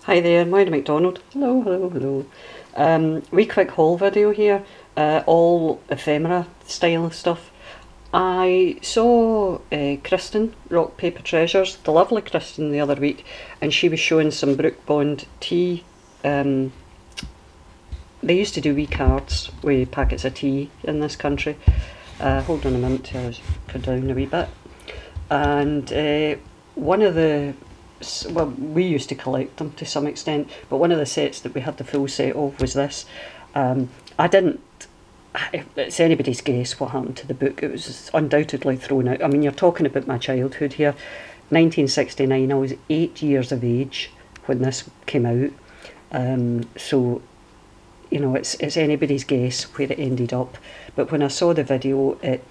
Hi there, Moira McDonald. Hello, hello, hello. Wee quick haul video here, all ephemera style stuff. I saw Kristen, Rock Paper Treasures, the lovely Kristen, the other week, and she was showing some Brook Bond tea. They used to do wee cards with packets of tea in this country. Hold on a minute till I put down a wee bit. And one of the, well, we used to collect them to some extent, but one of the sets that we had the full set of was this. I didn't, it's anybody's guess what happened to the book. It was undoubtedly thrown out. I mean, you're talking about my childhood here. 1969, I was 8 years of age when this came out. So, you know, it's anybody's guess where it ended up. But when I saw the video, it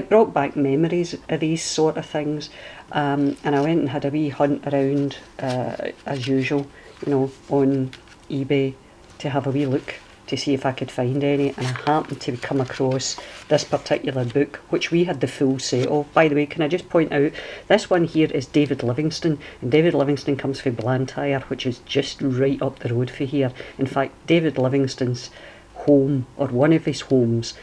brought back memories of these sort of things, and I went and had a wee hunt around, as usual, you know, on eBay to have a wee look to see if I could find any, and I happened to come across this particular book, which we had the full set of. By the way, can I just point out, this one here is David Livingstone, and David Livingstone comes from Blantyre, which is just right up the road for here. In fact, David Livingstone's home, or one of his homes,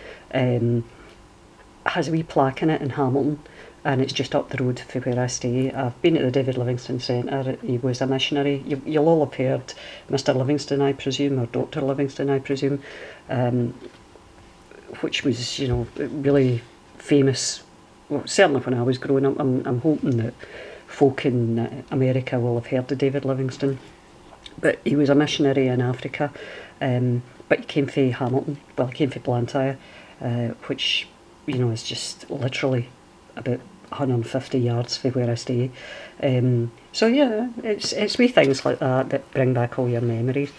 has a wee plaque in it in Hamilton, and it's just up the road from where I stay. I've been at the David Livingstone Centre. He was a missionary. You'll all have heard Mr Livingstone, I presume, or Dr Livingstone, I presume, which was, you know, really famous. Well, certainly when I was growing up. I'm hoping that folk in America will have heard of David Livingstone. But he was a missionary in Africa, but he came from Hamilton. Well, he came from Blantyre, which, you know, is just literally about 150 yards from where I stay. So yeah, it's wee things like that bring back all your memories.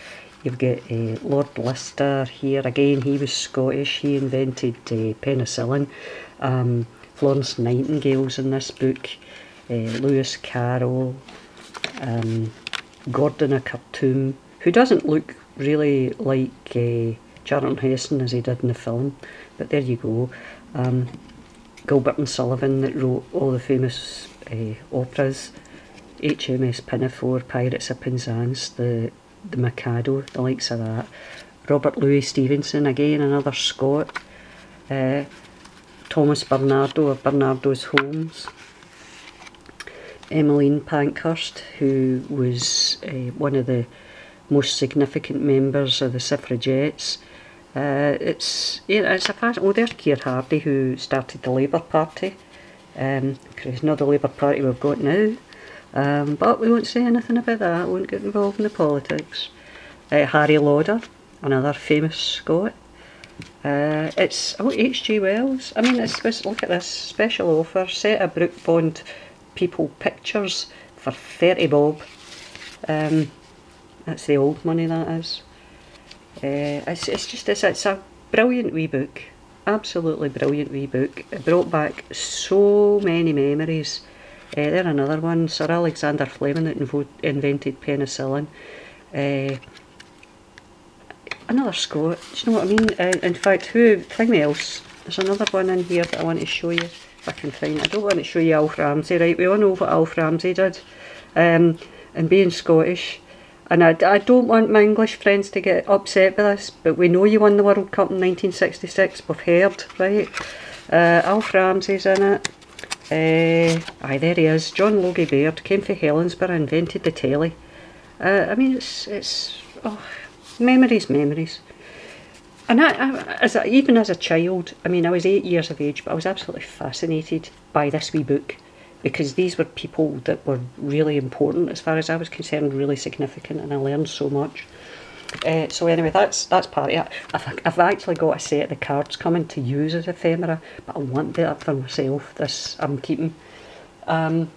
You've got Lord Lister here again. He was Scottish. He invented penicillin. Florence Nightingale's in this book. Lewis Carroll. Gordon a Khartoum, who doesn't look really like Charlton Heston as he did in the film, but there you go. Gilbert and Sullivan, that wrote all the famous operas, HMS Pinafore, Pirates of Penzance, the Mikado, the likes of that. Robert Louis Stevenson, again another Scot. Thomas Bernardo of Bernardo's Homes. Emmeline Pankhurst, who was one of the most significant members of the suffragettes. It's a fact. Oh, there's Keir Hardie, who started the Labour Party. It's not the Labour Party we've got now, but we won't say anything about that. We won't get involved in the politics. Harry Lauder, another famous Scot. It's H.G. Wells. I mean, look at this special offer: set of Brook Bond people pictures for 30 bob. That's the old money, that is. It's a brilliant wee book, absolutely brilliant wee book. It brought back so many memories. There another one, Sir Alexander Fleming, that invented penicillin. Another Scot, do you know what I mean? In fact, something else, there's another one in here that I want to show you, if I can find it. I don't want to show you Alf Ramsey, right? We all know what Alf Ramsey did, and being Scottish. And I don't want my English friends to get upset with this, but we know you won the World Cup in 1966, we've heard, right? Alf Ramsey's in it. Aye, there he is. John Logie Baird, came from Helensburgh, invented the telly. I mean, it's memories. And even as a child, I mean, I was 8 years of age, but I was absolutely fascinated by this wee book, because these were people that were really important as far as I was concerned, really significant, and I learned so much. So anyway, that's part of it. I've actually got a set of the cards coming to use as ephemera, but I want that for myself. This I'm keeping. I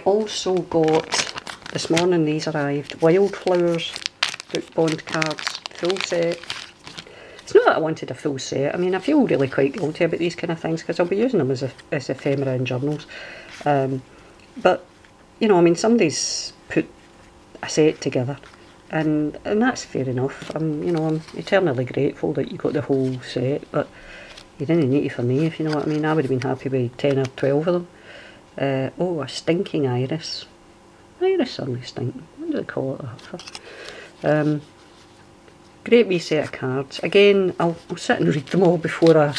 also got, this morning these arrived, Wildflowers Brook Bond cards, full set. It's not that I wanted a full set. I mean, I feel really quite guilty about these kind of things because I'll be using them as ephemera in journals. But, you know, I mean, somebody's put a set together, and that's fair enough. I'm eternally grateful that you got the whole set, but you didn't need it for me, if you know what I mean. I would have been happy with 10 or 12 of them. Oh, a stinking iris. iris certainly stink. What do they call it that for? Great wee set of cards. Again, I'll sit and read them all before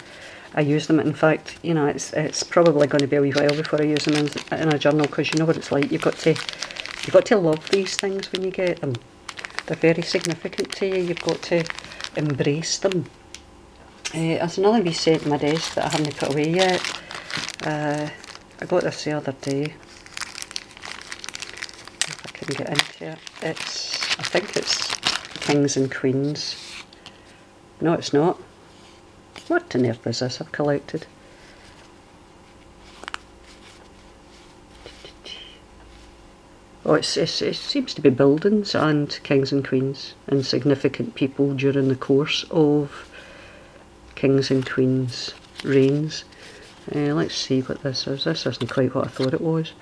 I use them. In fact, you know, it's probably going to be a wee while before I use them in a journal, because you know what it's like. You've got to love these things when you get them. They're very significant to you. You've got to embrace them. There's another wee set in my desk that I haven't put away yet. I got this the other day. If I can get into it. I think it's Kings and Queens. No, it's not. What on earth is this I've collected? Oh, it seems to be buildings and Kings and Queens and significant people during the course of Kings and Queens reigns. Let's see what this is. This isn't quite what I thought it was.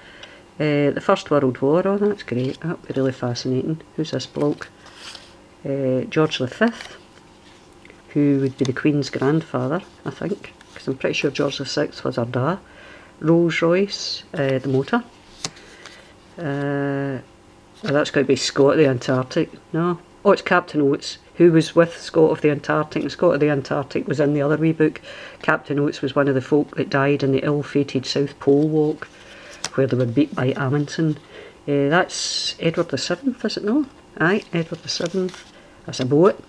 The First World War. Oh, that's great. That'd be really fascinating. Who's this bloke? George V, who would be the Queen's grandfather, I think, because I'm pretty sure George VI was her dad. Rolls Royce, the motor. Oh, that's got to be Scott of the Antarctic. No. Oh, it's Captain Oates, who was with Scott of the Antarctic. And Scott of the Antarctic was in the other wee book. Captain Oates was one of the folk that died in the ill-fated South Pole Walk, where they were beat by Amundsen. That's Edward VII, is it no? Aye, Edward VII. That's a boat.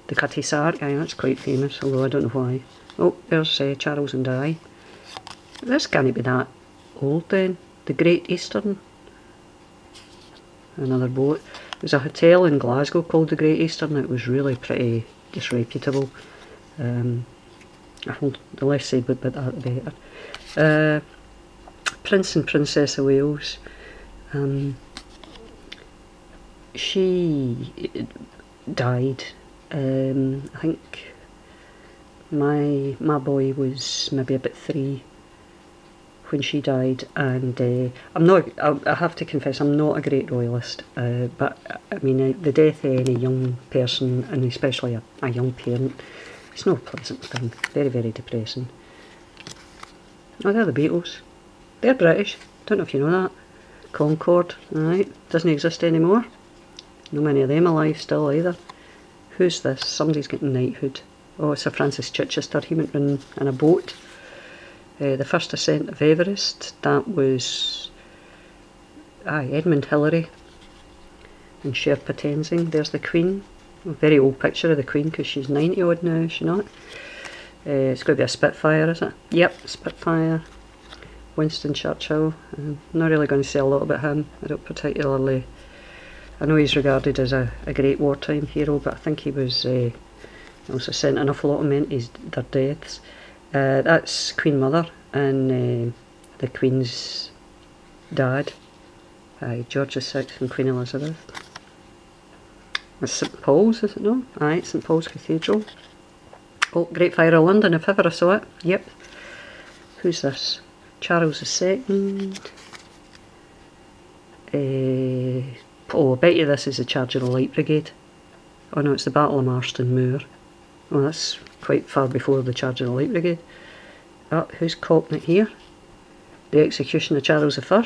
The Cutty Sark, aye, that's quite famous, although I don't know why. Oh, there's Charles and Di. This can't be that old then. The Great Eastern. Another boat. There's a hotel in Glasgow called the Great Eastern. It was really pretty disreputable. The less said about that, the better. Prince and Princess of Wales. She died. I think my boy was maybe about 3 when she died, and I have to confess, I'm not a great royalist, but I mean, the death of any young person, and especially a young parent, it's not a pleasant thing. Very, very depressing. Oh, they're the Beatles. They're British. Don't know if you know that. Concorde, alright, doesn't exist anymore. No many of them alive still either. Who's this? Somebody's getting knighthood. Oh, it's Sir Francis Chichester. He went in a boat. The first ascent of Everest, that was Edmund Hillary and Sherpa Tenzing. There's the Queen. A very old picture of the Queen because she's 90 odd now, is she not? It's got to be a Spitfire, is it? Yep, Spitfire. Winston Churchill. I'm not really going to say a lot about him. I don't particularly... I know he's regarded as a great wartime hero, but I think he was also sent an awful lot of men to their deaths. That's Queen Mother and the Queen's dad, George VI and Queen Elizabeth. It's St Paul's, is it no? Aye, St Paul's Cathedral. Oh, Great Fire of London, if ever I saw it. Yep. Who's this? Charles II. Oh, I bet you this is the Charge of the Light Brigade. Oh no, it's the Battle of Marston Moor. Oh, that's quite far before the Charge of the Light Brigade. Oh, who's coping it here? The execution of Charles I.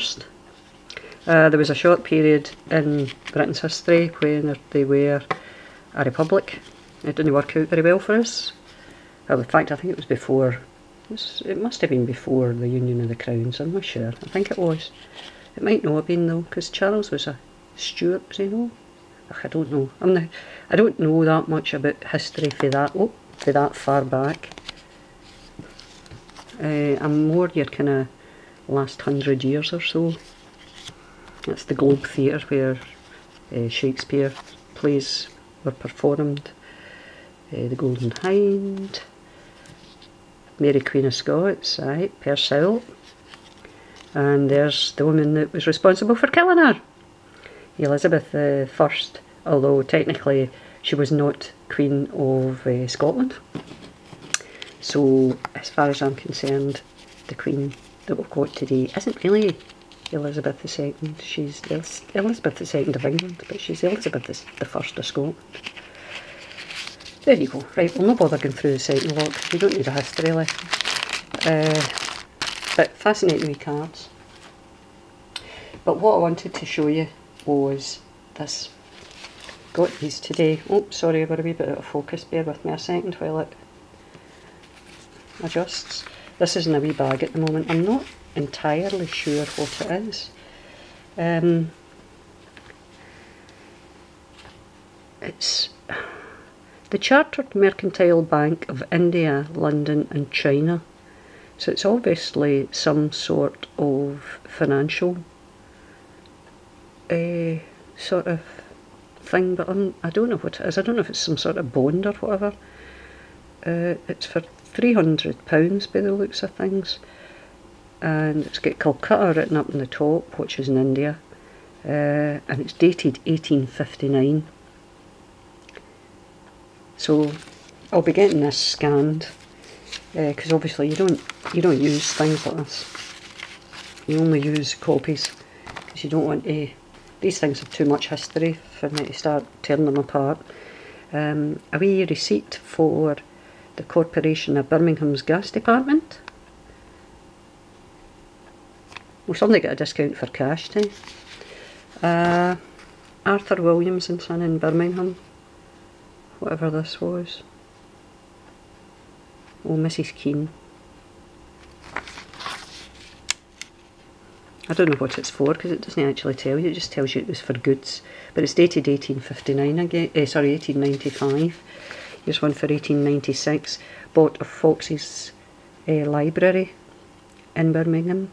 There was a short period in Britain's history when they were a republic. It didn't work out very well for us. Well, in fact, I think it was before. It must have been before the Union of the Crowns. I'm not sure. I think it was. It might not have been though, because Charles was a Stuart, was he no? I don't know. I don't know that much about history for that far back. I'm more your kind of last 100 years or so. That's the Globe Theatre where Shakespeare plays were performed. The Golden Hind. Mary Queen of Scots, right, Percival. And there's the woman that was responsible for killing her, Elizabeth I, although technically she was not Queen of Scotland. So as far as I'm concerned, the Queen that we've got today isn't really Elizabeth II. She's Elizabeth II of England, but she's Elizabeth I of Scotland. There you go. Right, we'll not bother going through the second lot. We don't need a history lesson. But fascinating wee cards. But what I wanted to show you was this. Got these today. Oh, sorry, I got a wee bit out of focus. Bear with me a second while it adjusts. This is in a wee bag at the moment. I'm not entirely sure what it is. It's the Chartered Mercantile Bank of India, London and China. So it's obviously some sort of financial sort of thing, but I don't know what it is. I don't know if it's some sort of bond or whatever. It's for £300 by the looks of things, and it's got Calcutta written up on the top, which is in India, and it's dated 1859. So I'll be getting this scanned, because obviously you don't use things like this. You only use copies because you don't want to. These things have too much history for me to start tearing them apart. A wee receipt for the Corporation of Birmingham's Gas Department. Well, somebody got a discount for cash too. Arthur Williams and Son in Birmingham. Whatever this was. Oh, Mrs. Keane. I don't know what it's for because it doesn't actually tell you, it just tells you it was for goods. But it's dated 1859 again, 1895. Here's one for 1896. Bought of Fox's Library in Birmingham.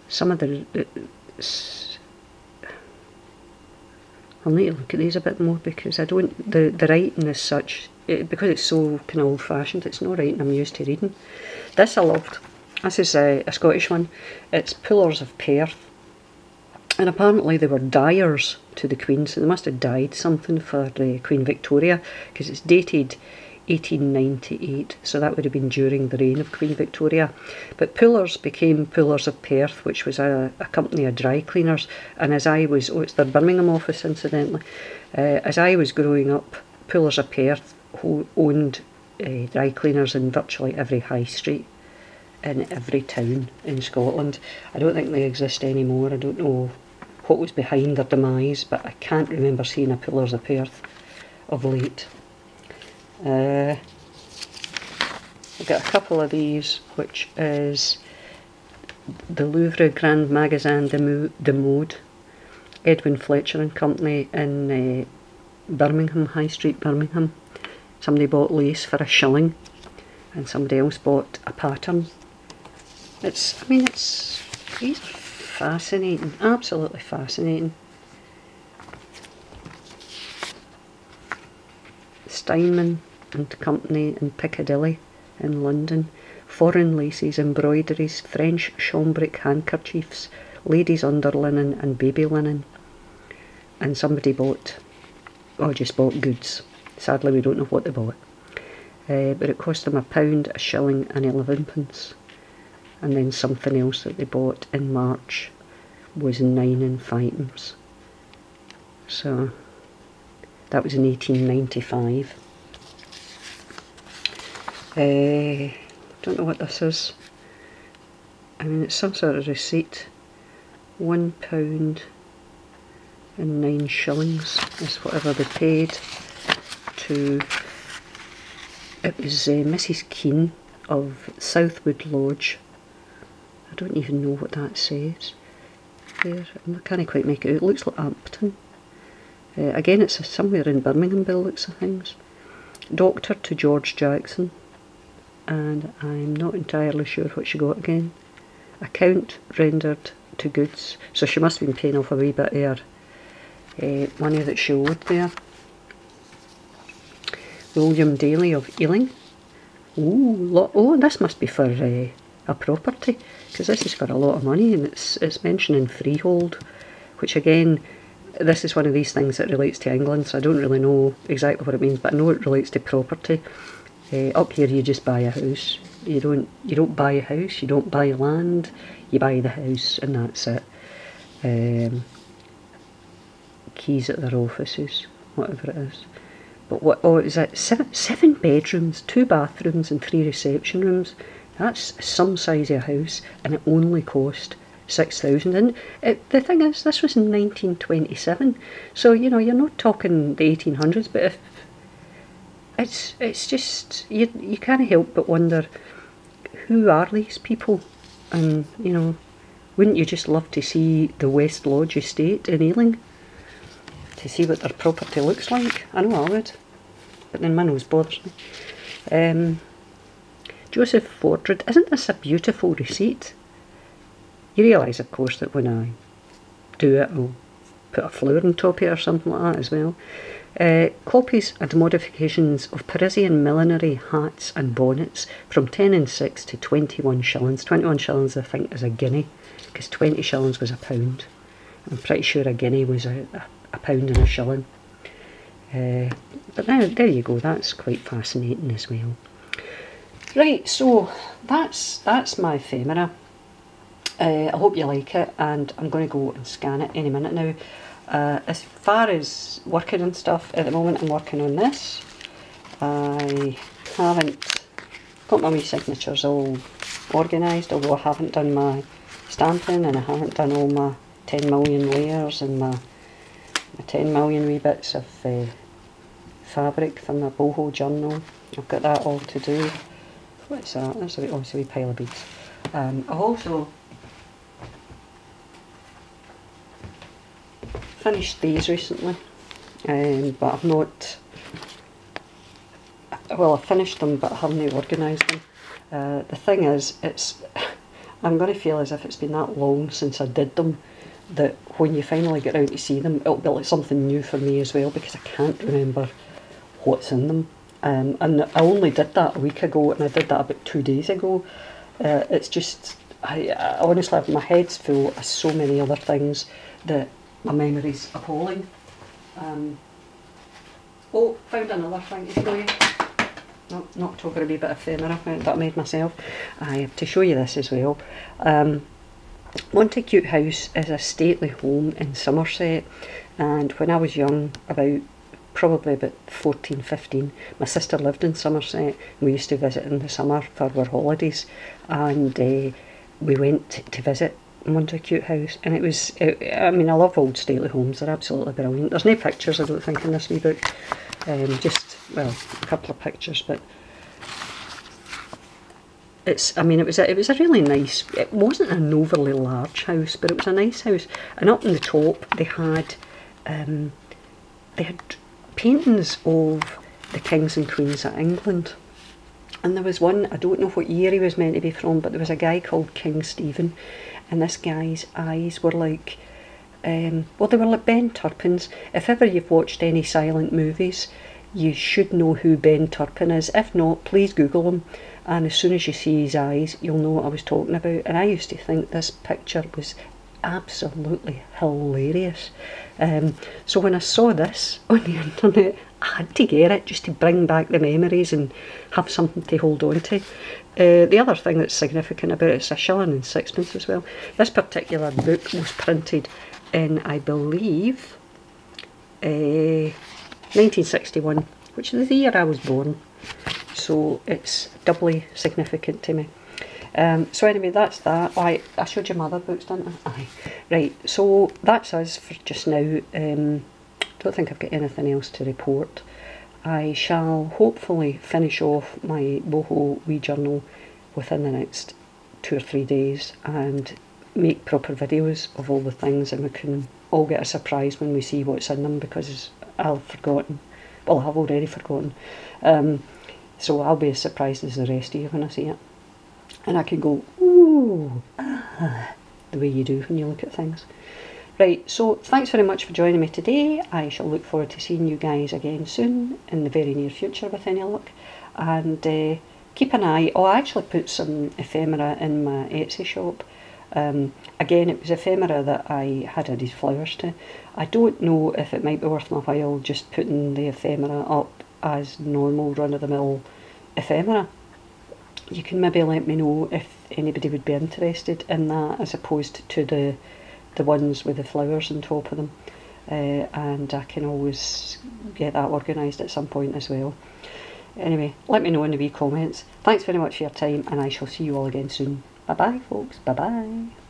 Some of the... I'll need to look at these a bit more because I don't... The writing is such... because it's so kind of old fashioned, it's not writing I'm used to reading. This I loved. This is a Scottish one. It's Pullers of Perth. And apparently they were dyers to the Queen, so they must have dyed something for Queen Victoria, because it's dated 1898, so that would have been during the reign of Queen Victoria. But Pullers became Pullers of Perth, which was a company of dry cleaners. And as I was, oh, it's their Birmingham office incidentally, as I was growing up, Pullers of Perth owned dry cleaners in virtually every high street in every town in Scotland. I don't think they exist anymore. I don't know what was behind their demise, but I can't remember seeing a Pullers of Perth of late. I've got a couple of these, which is the Louvre Grand Magasin de Mode, Edwin Fletcher and Company in Birmingham, High Street, Birmingham. Somebody bought lace for £1 and somebody else bought a pattern. These are fascinating, absolutely fascinating. Steinman and Company in Piccadilly in London. Foreign laces, embroideries, French cambric handkerchiefs, ladies' underlinen and baby linen. And somebody just bought goods. Sadly we don't know what they bought. But it cost them £1, £1 and 11p. And then something else that they bought in March was 9 and 5p. So that was in 1895. Don't know what this is. I mean, it's some sort of receipt. £1 and 9 shillings is whatever they paid to... It was Mrs. Keane of Southwood Lodge. I don't even know what that says. There, I can't quite make it out. It looks like Ampton. Again, it's somewhere in Birmingham by the looks of things. Doctor to George Jackson. And I'm not entirely sure what she got again. Account rendered to goods. So she must have been paying off a wee bit of her money that she owed there. William Daly of Ealing. Oh, this must be for a property, because this is for a lot of money, and it's mentioning freehold, which again, this is one of these things that relates to England, so I don't really know exactly what it means, but I know it relates to property. Up here you just buy a house. You don't buy a house, you don't buy land, you buy the house, and that's it. Keys at their offices, whatever it is. But what? Oh, is it seven bedrooms, 2 bathrooms, and 3 reception rooms? That's some size of a house, and it only cost 6,000. And the thing is, this was in 1927, so you know, you're not talking the 1800s, but if it's just, you can't help but wonder, who are these people? And you know, wouldn't you just love to see the West Lodge estate in Ealing, to see what their property looks like? I know I would, but then my nose bothers me. Joseph Fordred, isn't this a beautiful receipt? You realise, of course, that when I do it, I'll put a flower on top of it or something like that as well. Copies and modifications of Parisian millinery hats and bonnets from 10 and 6 to 21 shillings. 21 shillings, I think, is a guinea, because 20 shillings was a pound. I'm pretty sure a guinea was a pound and a shilling. But now, there you go, that's quite fascinating as well. Right, so that's my ephemera. I hope you like it, and I'm going to go and scan it any minute now. As far as working and stuff, at the moment I'm working on this. I haven't got my wee signatures all organised, although I haven't done my stamping, and I haven't done all my 10 million layers and my 10 million wee bits of fabric from my boho journal. I've got that all to do. What's that? That's a wee pile of beads. I've also finished these recently, but I've not, well, I've finished them but I haven't organised them. The thing is, I'm going to feel as if it's been that long since I did them, that when you finally get around to see them, it'll be like something new for me as well, because I can't remember what's in them. And I only did that a week ago, and I did that about 2 days ago. It's just, I honestly, my head's full of so many other things that my memory's appalling. Oh, found another thing to show you. No, not talking a wee bit of ephemera that I made myself. I have to show you this as well. Montacute House is a stately home in Somerset, and when I was young, probably about 14, 15, my sister lived in Somerset. We used to visit in the summer for our holidays, and we went to visit Montacute House, and I mean, I love old stately homes, they're absolutely brilliant. There's no pictures, I don't think, in this wee book, just, well, a couple of pictures, but I mean, it was a really nice, it wasn't an overly large house, but it was a nice house, and up on the top they had paintings of the kings and queens of England. And there was one, I don't know what year he was meant to be from, but there was a guy called King Stephen, and this guy's eyes were like, well, they were like Ben Turpin's. If ever you've watched any silent movies, you should know who Ben Turpin is. If not, please Google him, and as soon as you see his eyes, you'll know what I was talking about. And I used to think this picture was absolutely hilarious. So when I saw this on the internet, I had to get it just to bring back the memories and have something to hold on to. The other thing that's significant about it, it's 1 shilling and 6pence as well. This particular book was printed in, I believe, 1961, which is the year I was born. So it's doubly significant to me. So anyway, that's that. I showed you my other books, didn't I? Aye. Right, so that's us for just now. Don't think I've got anything else to report. I shall hopefully finish off my boho wee journal within the next 2 or 3 days and make proper videos of all the things, and we can all get a surprise when we see what's in them, because I've forgotten. Well, I've already forgotten. So I'll be as surprised as the rest of you when I see it. And I can go, ooh, ah, the way you do when you look at things. Right, so thanks very much for joining me today. I shall look forward to seeing you guys again soon, in the very near future with any luck. And keep an eye. Oh, I actually put some ephemera in my Etsy shop. Again, it was ephemera that I had added flowers to. I don't know if it might be worth my while just putting the ephemera up as normal run-of-the-mill ephemera. You can maybe let me know if anybody would be interested in that, as opposed to the ones with the flowers on top of them, and I can always get that organised at some point as well. Anyway, let me know in the wee comments. Thanks very much for your time, and I shall see you all again soon. Bye bye folks, bye bye.